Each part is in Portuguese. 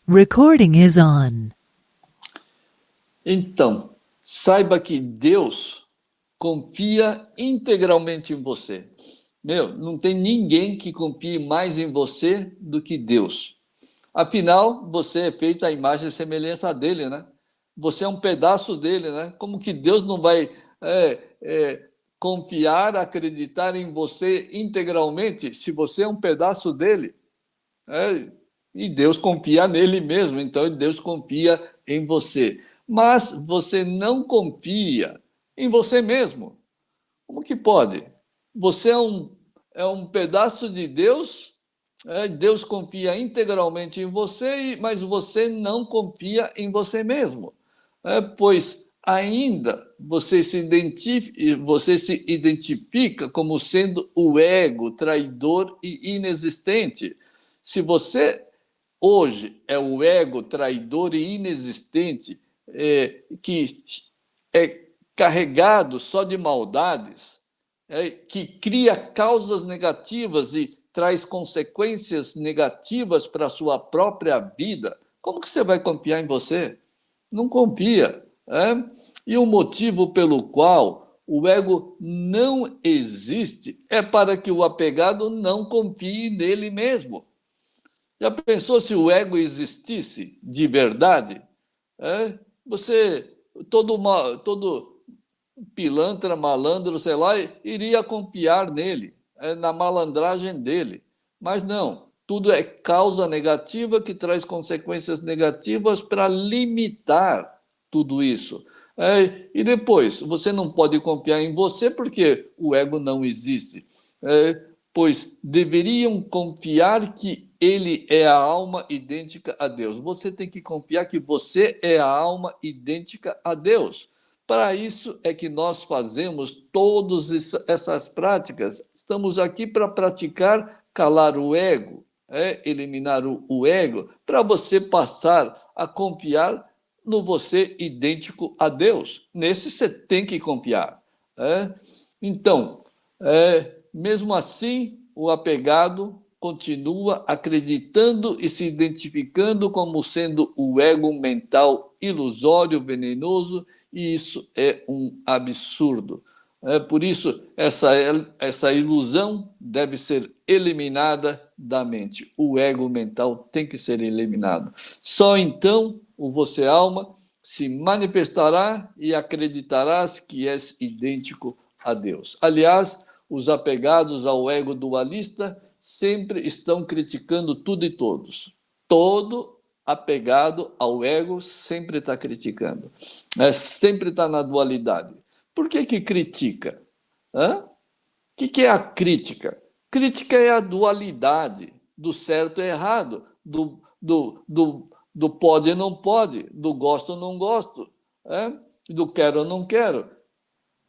Recording is on. Então, saiba que Deus confia integralmente em você. Não tem ninguém que confie mais em você do que Deus. Afinal, você é feito à imagem e semelhança dele, né? Você é um pedaço dele, né? Como que Deus não vai confiar, acreditar em você integralmente se você é um pedaço dele? E Deus confia nele mesmo, então Deus confia em você. Mas você não confia em você mesmo. Como que pode? Você é um pedaço de Deus, Deus confia integralmente em você, mas você não confia em você mesmo. Pois ainda você se identifica como sendo o ego traidor e inexistente. Se você hoje é o ego traidor e inexistente, que é carregado só de maldades, que cria causas negativas e traz consequências negativas para a sua própria vida, como que você vai confiar em você? Não confia. E o motivo pelo qual o ego não existe é para que o apegado não confie nele mesmo. Já pensou se o ego existisse de verdade? Você, todo pilantra, malandro, sei lá, iria confiar nele, na malandragem dele. Mas não, tudo é causa negativa que traz consequências negativas para limitar tudo isso. E depois, você não pode confiar em você porque o ego não existe. Pois deveriam confiar que ele é a alma idêntica a Deus. Você tem que confiar que você é a alma idêntica a Deus. Para isso é que nós fazemos todas essas práticas. Estamos aqui para praticar calar o ego, eliminar o ego, para você passar a confiar no você idêntico a Deus. Nesse você tem que confiar. Então, mesmo assim, o apegado continua acreditando e se identificando como sendo o ego mental ilusório, venenoso, e isso é um absurdo. Por isso, essa ilusão deve ser eliminada da mente. O ego mental tem que ser eliminado. Só então o você alma se manifestará e acreditarás que és idêntico a Deus. Aliás, os apegados ao ego dualista sempre estão criticando tudo e todos. Todo apegado ao ego sempre está criticando. Sempre está na dualidade. Por que critica? O que é a crítica? Crítica é a dualidade do certo e errado, do pode e não pode, do gosto ou não gosto, do quero ou não quero.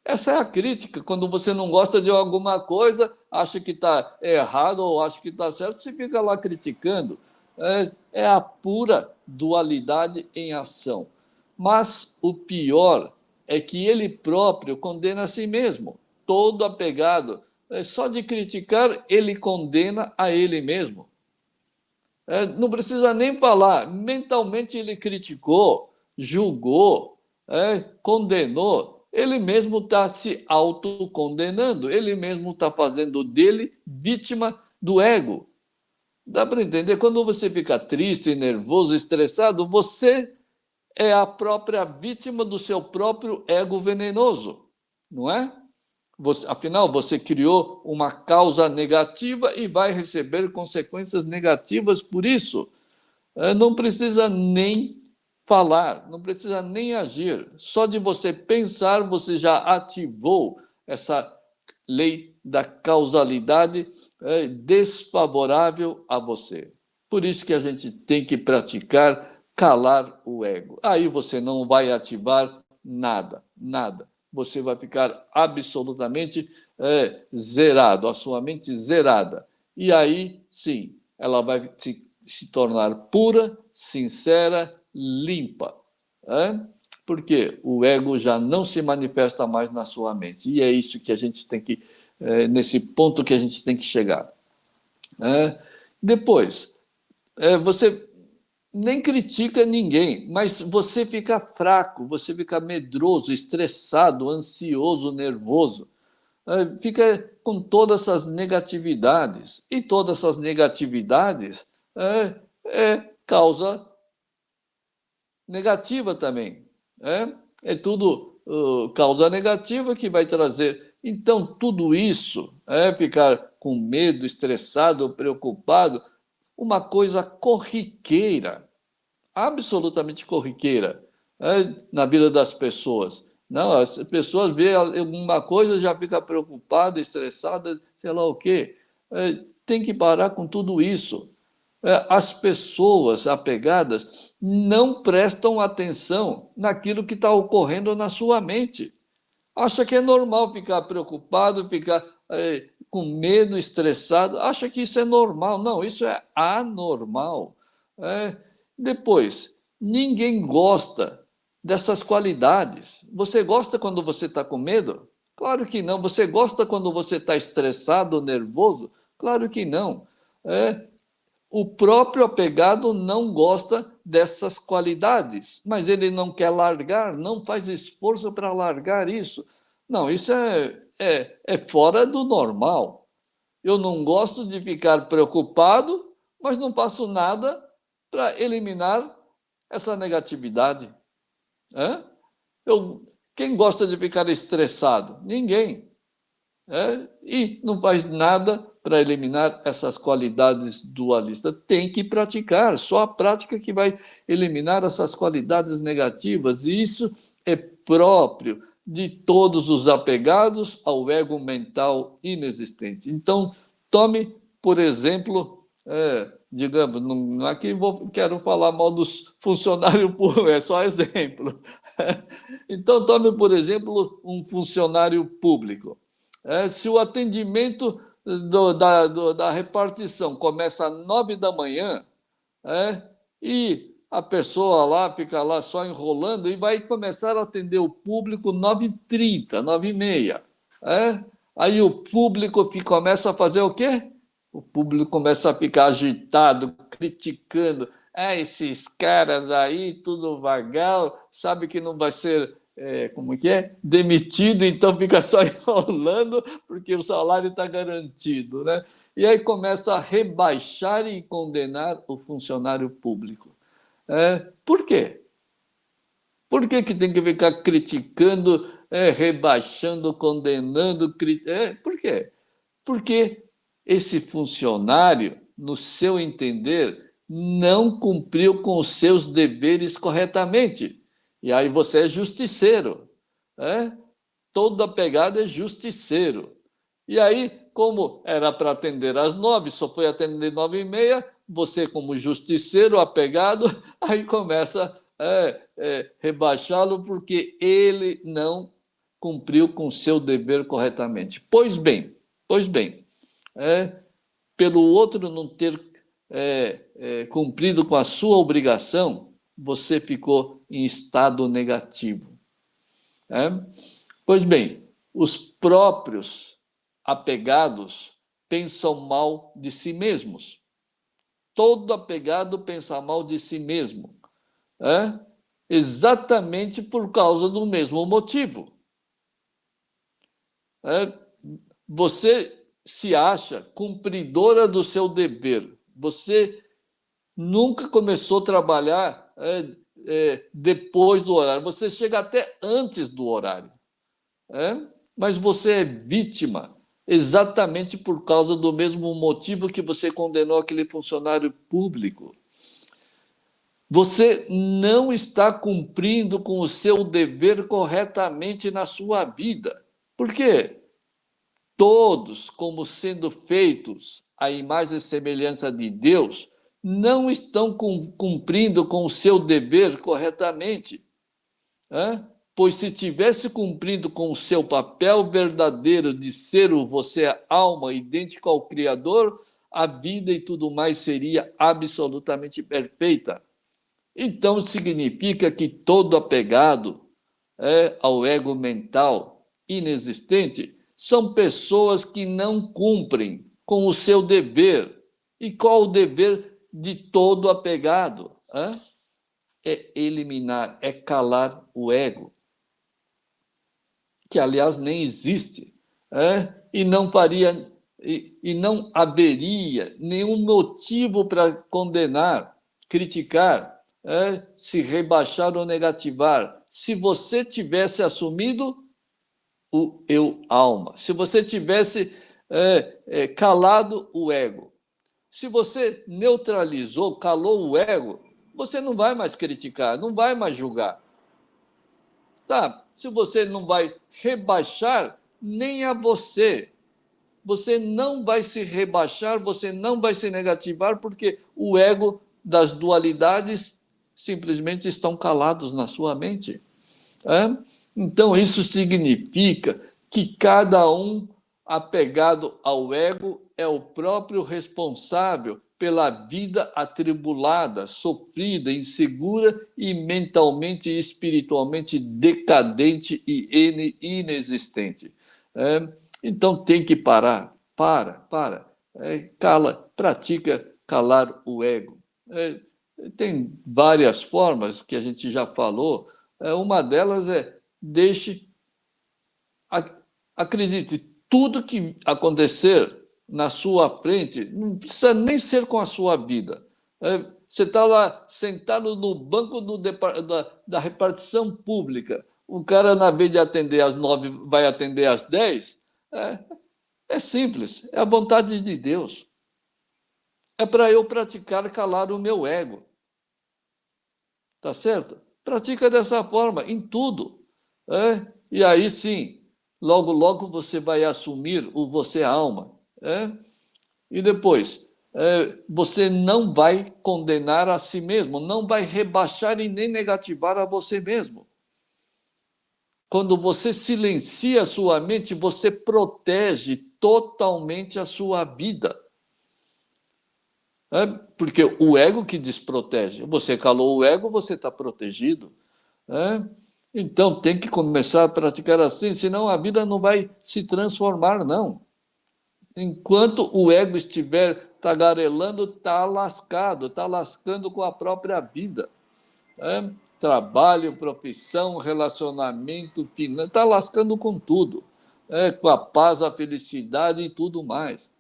Essa é a crítica. Quando você não gosta de alguma coisa, acha que está errado ou acha que está certo, você fica lá criticando. É a pura dualidade em ação. Mas o pior é que ele próprio condena a si mesmo. Todo apegado, só de criticar, ele condena a ele mesmo. Não precisa nem falar. Mentalmente ele criticou, julgou, condenou. Ele mesmo está se autocondenando. Ele mesmo está fazendo dele vítima do ego. Dá para entender? Quando você fica triste, nervoso, estressado, você é a própria vítima do seu próprio ego venenoso, não é? Afinal, você criou uma causa negativa e vai receber consequências negativas por isso. Não precisa nem falar, não precisa nem agir. Só de você pensar, você já ativou essa lei da causalidade desfavorável a você. Por isso que a gente tem que praticar calar o ego. Aí você não vai ativar nada, nada. Você vai ficar absolutamente zerado, a sua mente zerada. E aí, sim, ela vai se tornar pura, sincera, limpa. Porque o ego já não se manifesta mais na sua mente. E é isso que a gente tem que, nesse ponto que a gente tem que chegar. Depois, você nem critica ninguém, mas você fica fraco, você fica medroso, estressado, ansioso, nervoso, fica com todas essas negatividades. E todas essas negatividades é causa negativa também. É tudo causa negativa que vai trazer. Então, tudo isso, ficar com medo, estressado, preocupado, uma coisa corriqueira, absolutamente corriqueira, na vida das pessoas. Não, as pessoas veem alguma coisa, já fica preocupada, estressada, sei lá o quê. Tem que parar com tudo isso. As pessoas apegadas não prestam atenção naquilo que está ocorrendo na sua mente. Acha que é normal ficar preocupado, ficar com medo, estressado. Acha que isso é normal. Não, isso é anormal. É. Depois, ninguém gosta dessas qualidades. Você gosta quando você está com medo? Claro que não. Você gosta quando você está estressado, nervoso? Claro que não. O próprio apegado não gosta dessas qualidades, mas ele não quer largar, não faz esforço para largar isso. Não, isso é fora do normal. Eu não gosto de ficar preocupado, mas não faço nada para eliminar essa negatividade. Quem gosta de ficar estressado? Ninguém. E não faz nada para eliminar essas qualidades dualistas. Tem que praticar, só a prática que vai eliminar essas qualidades negativas. E isso é próprio de todos os apegados ao ego mental inexistente. Então, tome, por exemplo, digamos, aqui quero falar mal dos funcionários públicos, é só exemplo. Então, tome, por exemplo, um funcionário público. Se o atendimento da repartição começa às 9 da manhã, e a pessoa lá fica lá só enrolando e vai começar a atender o público 9h30, 9h30. Aí o público começa a fazer o quê? O público começa a ficar agitado, criticando. Esses caras aí, tudo vagal, sabe que não vai ser como que é? Demitido, então fica só enrolando, porque o salário está garantido, né? E aí começa a rebaixar e condenar o funcionário público. Por quê? Por que tem que ficar criticando, rebaixando, condenando? Por quê? Porque esse funcionário, no seu entender, não cumpriu com os seus deveres corretamente. E aí você é justiceiro. Todo apegado é justiceiro. E aí, como era para atender às 9, só foi atender 9h30, você, como justiceiro apegado, aí começa a rebaixá-lo porque ele não cumpriu com o seu dever corretamente. Pois bem, pelo outro não ter cumprido com a sua obrigação, você ficou em estado negativo. Pois bem, os próprios apegados pensam mal de si mesmos. Todo apegado pensa mal de si mesmo. Exatamente por causa do mesmo motivo. Você se acha cumpridora do seu dever. Você nunca começou a trabalhar depois do horário. Você chega até antes do horário. Mas você é vítima exatamente por causa do mesmo motivo que você condenou aquele funcionário público. Você não está cumprindo com o seu dever corretamente na sua vida. Por quê? Todos, como sendo feitos à imagem e semelhança de Deus, não estão cumprindo com o seu dever corretamente. Pois se tivesse cumprido com o seu papel verdadeiro de ser você a alma idêntica ao Criador, a vida e tudo mais seria absolutamente perfeita. Então significa que todo apegado ao ego mental inexistente são pessoas que não cumprem com o seu dever. E qual o dever de todo apegado? é eliminar, é calar o ego, que, aliás, nem existe, e não faria, e não haveria nenhum motivo para condenar, criticar, se rebaixar ou negativar, se você tivesse assumido o eu alma, se você tivesse calado o ego. Se você neutralizou, calou o ego, você não vai mais criticar, não vai mais julgar. Tá? Se você não vai rebaixar nem a você, você não vai se rebaixar, você não vai se negativar, porque o ego das dualidades simplesmente estão calados na sua mente. Então, isso significa que cada um apegado ao ego é o próprio responsável pela vida atribulada, sofrida, insegura e mentalmente e espiritualmente decadente e inexistente. Então, tem que parar. Para. Cala, pratica calar o ego. Tem várias formas que a gente já falou. Uma delas é deixe, acredite, tudo que acontecer na sua frente não precisa nem ser com a sua vida. Você está lá sentado no banco da repartição pública, o cara, na vez de atender às 9, vai atender às 10. É simples, é a vontade de Deus. É para eu praticar calar o meu ego. Tá certo? Pratica dessa forma, em tudo. E aí sim, logo, logo você vai assumir o você alma. E depois, você não vai condenar a si mesmo, não vai rebaixar e nem negativar a você mesmo. Quando você silencia a sua mente, você protege totalmente a sua vida. Porque o ego que desprotege. Você calou o ego, você está protegido. Então, tem que começar a praticar assim, senão a vida não vai se transformar, não. Enquanto o ego estiver tagarelando, está lascado, está lascando com a própria vida. Trabalho, profissão, relacionamento, finanças, está lascando com tudo. Com a paz, a felicidade e tudo mais.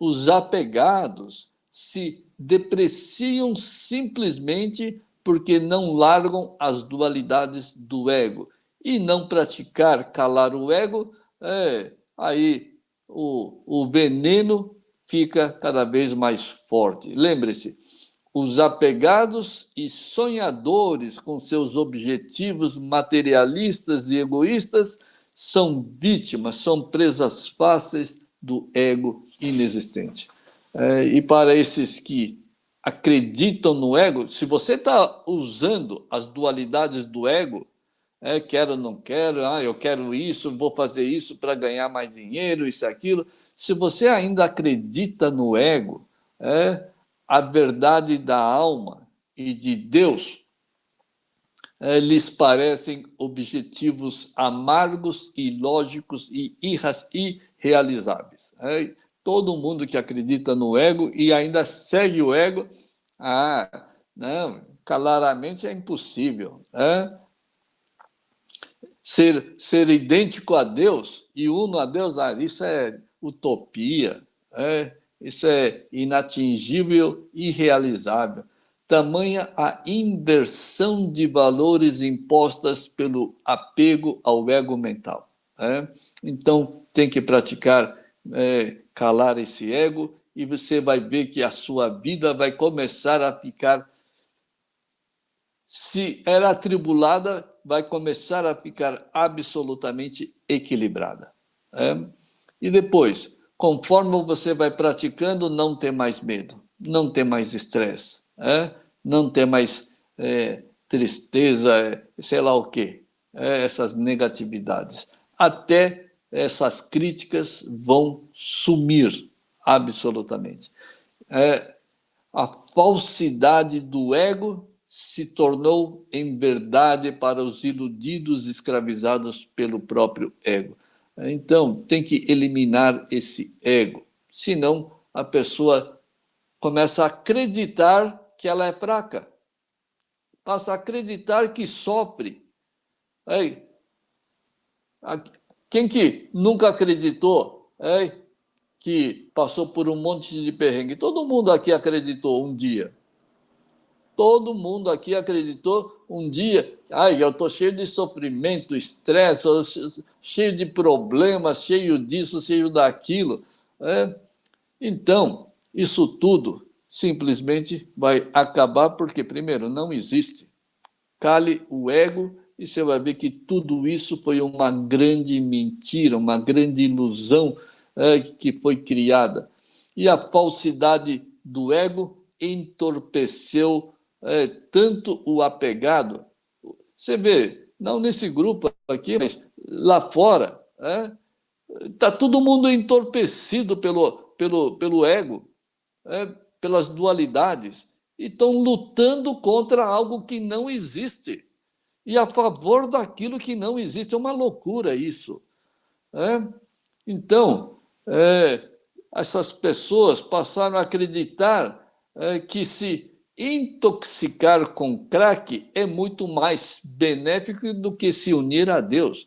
Os apegados se depreciam simplesmente porque não largam as dualidades do ego. E não praticar calar o ego, aí o veneno fica cada vez mais forte. Lembre-se, os apegados e sonhadores com seus objetivos materialistas e egoístas são vítimas, são presas fáceis do ego inexistente. E para esses que acreditam no ego, se você está usando as dualidades do ego, quero, não quero, eu quero isso, vou fazer isso para ganhar mais dinheiro, isso, aquilo. Se você ainda acredita no ego, a verdade da alma e de Deus lhes parecem objetivos amargos, ilógicos e irrealizáveis. Todo mundo que acredita no ego e ainda segue o ego, não, claramente é impossível. Ser idêntico a Deus e uno a Deus, isso é utopia, isso é inatingível, irrealizável. Tamanha a inversão de valores impostas pelo apego ao ego mental. Então, tem que praticar calar esse ego e você vai ver que a sua vida vai começar a ficar, se era atribulada, vai começar a ficar absolutamente equilibrada. E depois, conforme você vai praticando, não ter mais medo, não ter mais estresse, não ter mais tristeza, sei lá o quê, essas negatividades. Até essas críticas vão sumir absolutamente. A falsidade do ego se tornou em verdade para os iludidos escravizados pelo próprio ego. Então, tem que eliminar esse ego, senão a pessoa começa a acreditar que ela é fraca. Passa a acreditar que sofre. Quem que nunca acreditou que passou por um monte de perrengue? Todo mundo aqui acreditou um dia. Todo mundo aqui acreditou um dia. Eu estou cheio de sofrimento, estresse, cheio de problemas, cheio disso, cheio daquilo. Então, isso tudo simplesmente vai acabar porque, primeiro, não existe. Cale o ego e você vai ver que tudo isso foi uma grande mentira, uma grande ilusão que foi criada. E a falsidade do ego entorpeceu tanto o apegado. Você vê, não nesse grupo aqui, mas lá fora, está todo mundo entorpecido pelo ego, pelas dualidades, e estão lutando contra algo que não existe e a favor daquilo que não existe. É uma loucura isso. Então, essas pessoas passaram a acreditar que se intoxicar com crack é muito mais benéfico do que se unir a Deus.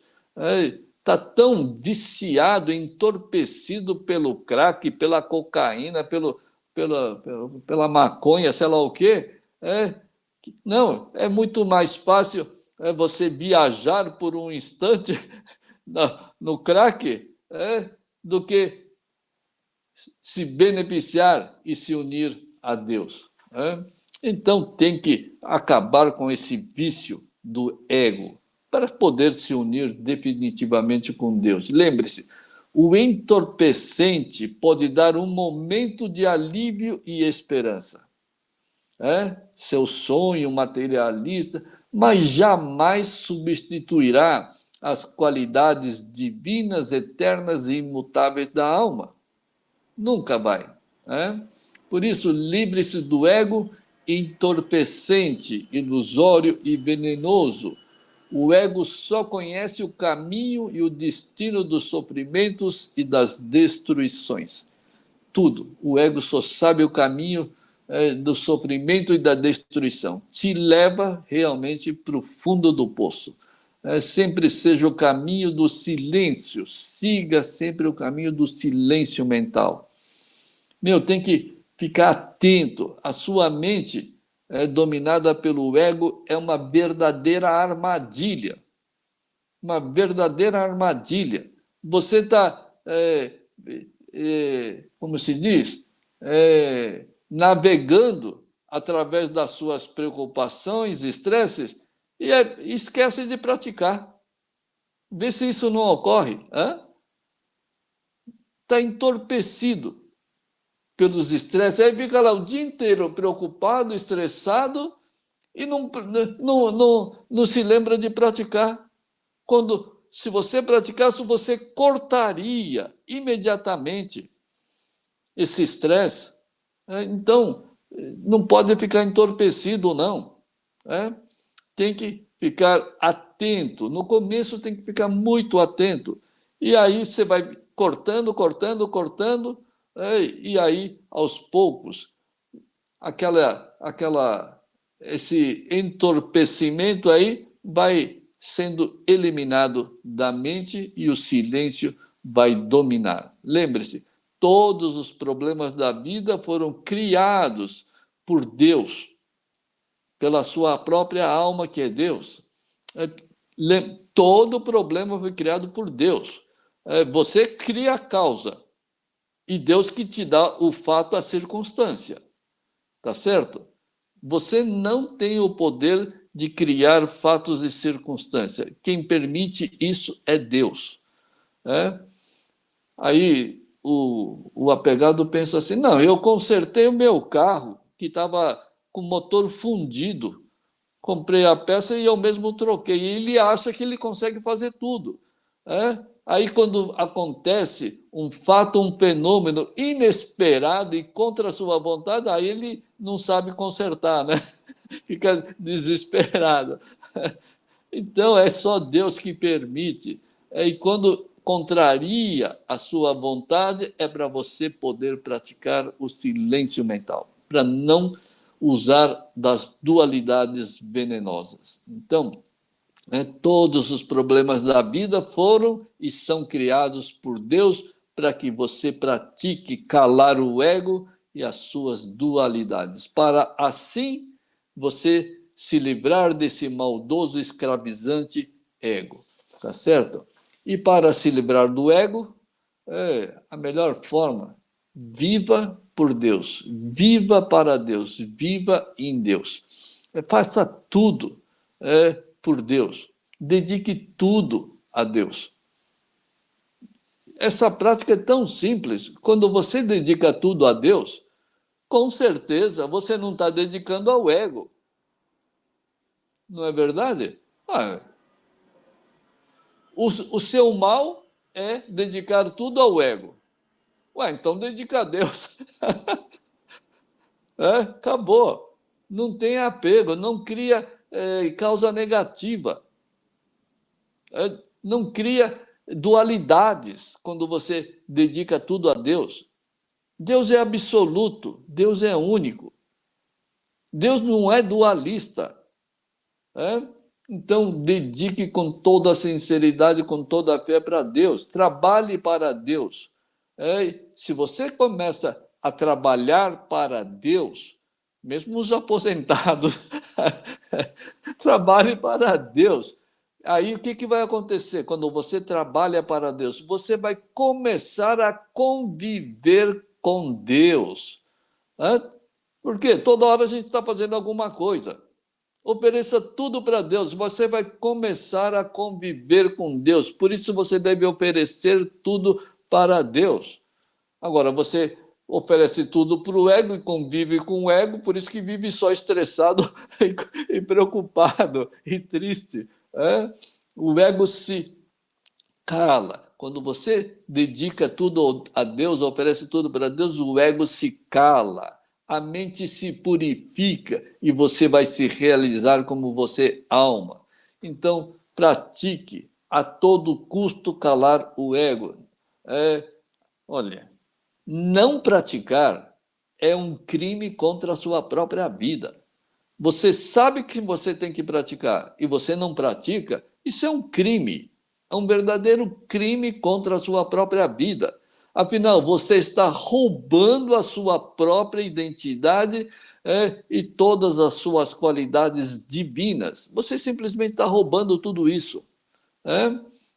Está tão viciado, entorpecido pelo crack, pela cocaína, pela maconha, sei lá o quê. Não, é muito mais fácil você viajar por um instante no crack do que se beneficiar e se unir a Deus. Então tem que acabar com esse vício do ego para poder se unir definitivamente com Deus. Lembre-se, o entorpecente pode dar um momento de alívio e esperança. Seu sonho materialista, mas jamais substituirá as qualidades divinas, eternas e imutáveis da alma. Nunca vai. Por isso, livre-se do ego entorpecente, ilusório e venenoso. O ego só conhece o caminho e o destino dos sofrimentos e das destruições. Tudo. O ego só sabe o caminho do sofrimento e da destruição. Te leva realmente para o fundo do poço. Sempre seja o caminho do silêncio. Siga sempre o caminho do silêncio mental. Tem que ficar atento. A sua mente dominada pelo ego é uma verdadeira armadilha. Uma verdadeira armadilha. Você está, como se diz, navegando através das suas preocupações, estresses, e esquece de praticar. Vê se isso não ocorre. Está entorpecido pelos estresses, aí fica lá o dia inteiro preocupado, estressado e não se lembra de praticar. Se você praticasse, você cortaria imediatamente esse estresse. Então, não pode ficar entorpecido, não. Tem que ficar atento. No começo tem que ficar muito atento. E aí você vai cortando, e aí, aos poucos, esse entorpecimento aí vai sendo eliminado da mente e o silêncio vai dominar. Lembre-se, todos os problemas da vida foram criados por Deus, pela sua própria alma, que é Deus. Todo problema foi criado por Deus. Você cria a causa e Deus que te dá o fato, a circunstância. Tá certo? Você não tem o poder de criar fatos e circunstâncias. Quem permite isso é Deus. Aí o apegado pensa assim, não, eu consertei o meu carro, que estava com o motor fundido, comprei a peça e eu mesmo troquei. E ele acha que ele consegue fazer tudo. Aí, quando acontece um fato, um fenômeno inesperado e contra a sua vontade, aí ele não sabe consertar, né? Fica desesperado. Então, é só Deus que permite. E quando contraria a sua vontade, é para você poder praticar o silêncio mental, para não usar das dualidades venenosas. Então, todos os problemas da vida foram e são criados por Deus para que você pratique calar o ego e as suas dualidades, para assim você se livrar desse maldoso escravizante ego, tá certo? E para se livrar do ego, a melhor forma, viva por Deus, viva para Deus, viva em Deus. Faça tudo por Deus, dedique tudo a Deus. Essa prática é tão simples. Quando você dedica tudo a Deus, com certeza você não está dedicando ao ego. Não é verdade? O seu mal é dedicar tudo ao ego. Então dedica a Deus. Acabou. Não tem apego, não cria causa negativa. Não cria dualidades quando você dedica tudo a Deus. Deus é absoluto, Deus é único. Deus não é dualista. Então, dedique com toda a sinceridade, com toda a fé para Deus. Trabalhe para Deus. Se você começa a trabalhar para Deus, mesmo os aposentados, trabalhe para Deus. Aí o que vai acontecer quando você trabalha para Deus? Você vai começar a conviver com Deus. Porque toda hora a gente está fazendo alguma coisa. Ofereça tudo para Deus, você vai começar a conviver com Deus. Por isso você deve oferecer tudo para Deus. Agora, você oferece tudo para o ego e convive com o ego, por isso que vive só estressado e preocupado e triste. O ego se cala. Quando você dedica tudo a Deus, oferece tudo para Deus, o ego se cala. A mente se purifica e você vai se realizar como você alma. Então, pratique a todo custo calar o ego. Olha, não praticar é um crime contra a sua própria vida. Você sabe que você tem que praticar e você não pratica, isso é um crime. É um verdadeiro crime contra a sua própria vida. Afinal, você está roubando a sua própria identidade e todas as suas qualidades divinas. Você simplesmente está roubando tudo isso.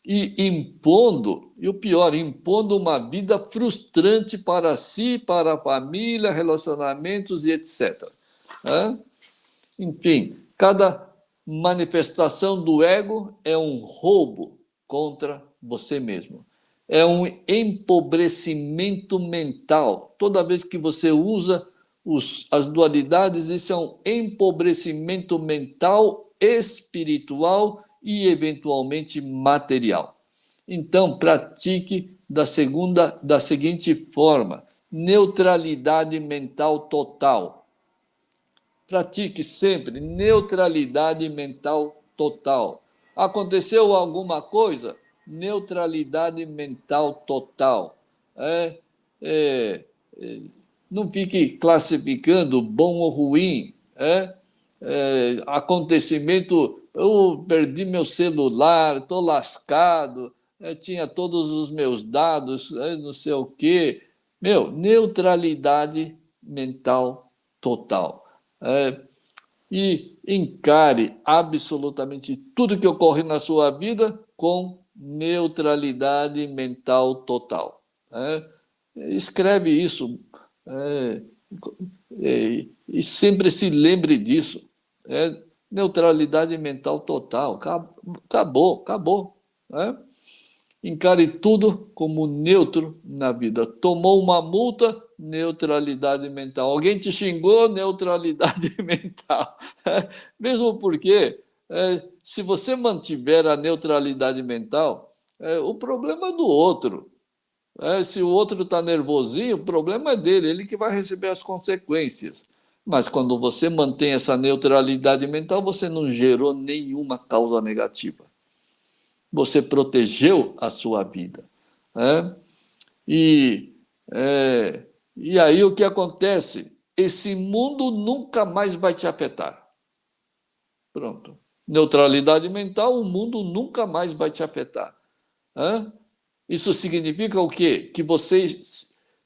E impondo, e o pior, impondo uma vida frustrante para si, para a família, relacionamentos e etc. Enfim, cada manifestação do ego é um roubo contra você mesmo. É um empobrecimento mental. Toda vez que você usa as dualidades, isso é um empobrecimento mental, espiritual e, eventualmente, material. Então, pratique da seguinte forma: neutralidade mental total. Pratique sempre neutralidade mental total. Aconteceu alguma coisa? Neutralidade mental total. Não fique classificando bom ou ruim. Acontecimento, eu perdi meu celular, estou lascado, tinha todos os meus dados, não sei o quê. Neutralidade mental total. E encare absolutamente tudo que ocorre na sua vida com neutralidade mental total. Escreve isso e sempre se lembre disso. Neutralidade mental total. Acabou. Encare tudo como neutro na vida. Tomou uma multa, neutralidade mental. Alguém te xingou, neutralidade mental. Mesmo porque, se você mantiver a neutralidade mental, o problema é do outro. Se o outro está nervosinho, o problema é dele, ele que vai receber as consequências. Mas quando você mantém essa neutralidade mental, você não gerou nenhuma causa negativa. Você protegeu a sua vida. E aí o que acontece? esse mundo nunca mais vai te afetar. Pronto. Neutralidade mental, o mundo nunca mais vai te afetar. Isso significa o quê? Que você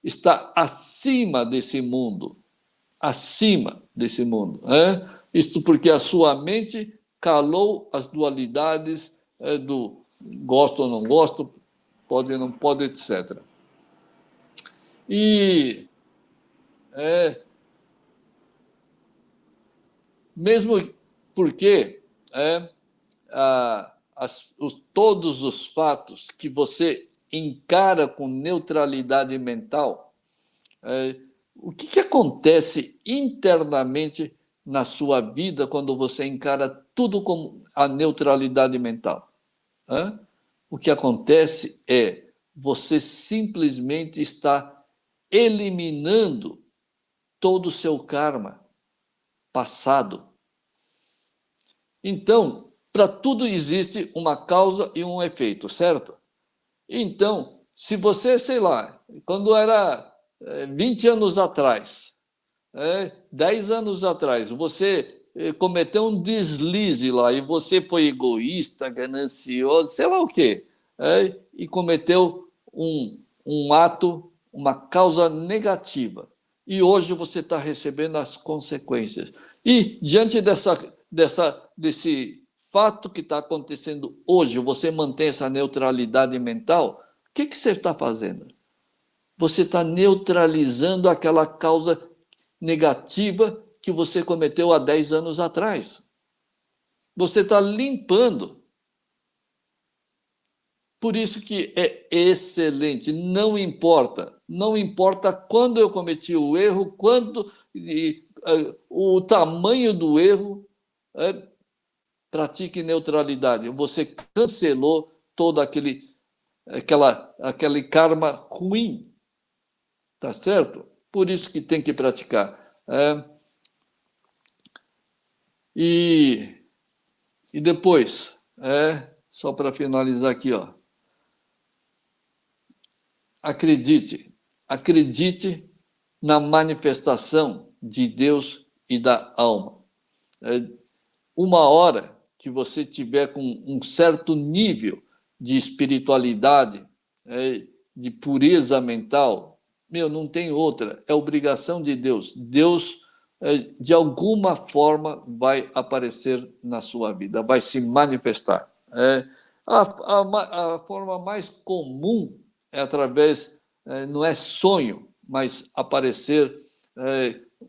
está acima desse mundo. Acima desse mundo. Isto porque a sua mente calou as dualidades do gosto ou não gosto, pode ou não pode, etc. E mesmo porque todos os fatos que você encara com neutralidade mental, o que acontece internamente na sua vida quando você encara tudo com a neutralidade mental? O que acontece é você simplesmente está eliminando todo o seu karma passado. Então, para tudo existe uma causa e um efeito, certo? Então, se você, sei lá, quando era 20 anos atrás, 10 anos atrás, você cometeu um deslize lá e você foi egoísta, ganancioso, sei lá o quê, e cometeu um ato, uma causa negativa. E hoje você está recebendo as consequências. E diante desse fato que está acontecendo hoje, você mantém essa neutralidade mental, o que você está fazendo? Você está neutralizando aquela causa negativa que você cometeu há 10 anos atrás. Você está limpando. Por isso que é excelente. Não importa quando eu cometi o erro, o tamanho do erro, pratique neutralidade. Você cancelou todo aquele karma ruim. Tá certo? Por isso que tem que praticar. E depois, só para finalizar aqui, acredite na manifestação de Deus e da alma. Uma hora que você tiver com um certo nível de espiritualidade, de pureza mental, não tem outra, é obrigação de Deus. Deus, de alguma forma, vai aparecer na sua vida, vai se manifestar. A forma mais comum é através, não é sonho, mas aparecer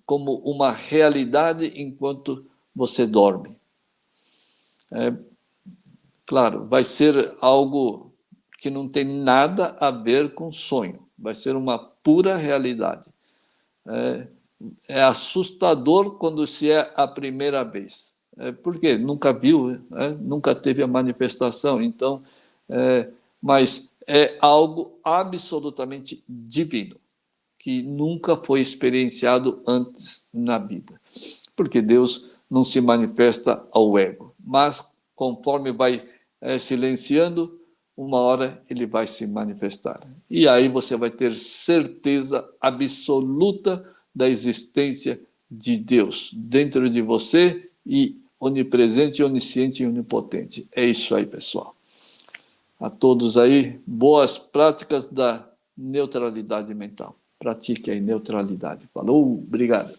como uma realidade enquanto você dorme. Claro, vai ser algo que não tem nada a ver com sonho, vai ser uma pura realidade. É assustador quando se é a primeira vez. Por quê? Nunca viu, nunca teve a manifestação, então, mas é algo absolutamente divino, que nunca foi experienciado antes na vida. Porque Deus não se manifesta ao ego, mas conforme vai silenciando, uma hora ele vai se manifestar. E aí você vai ter certeza absoluta da existência de Deus dentro de você e onipresente, onisciente e onipotente. É isso aí, pessoal. A todos aí, boas práticas da neutralidade mental. Pratique aí neutralidade. Falou, obrigado.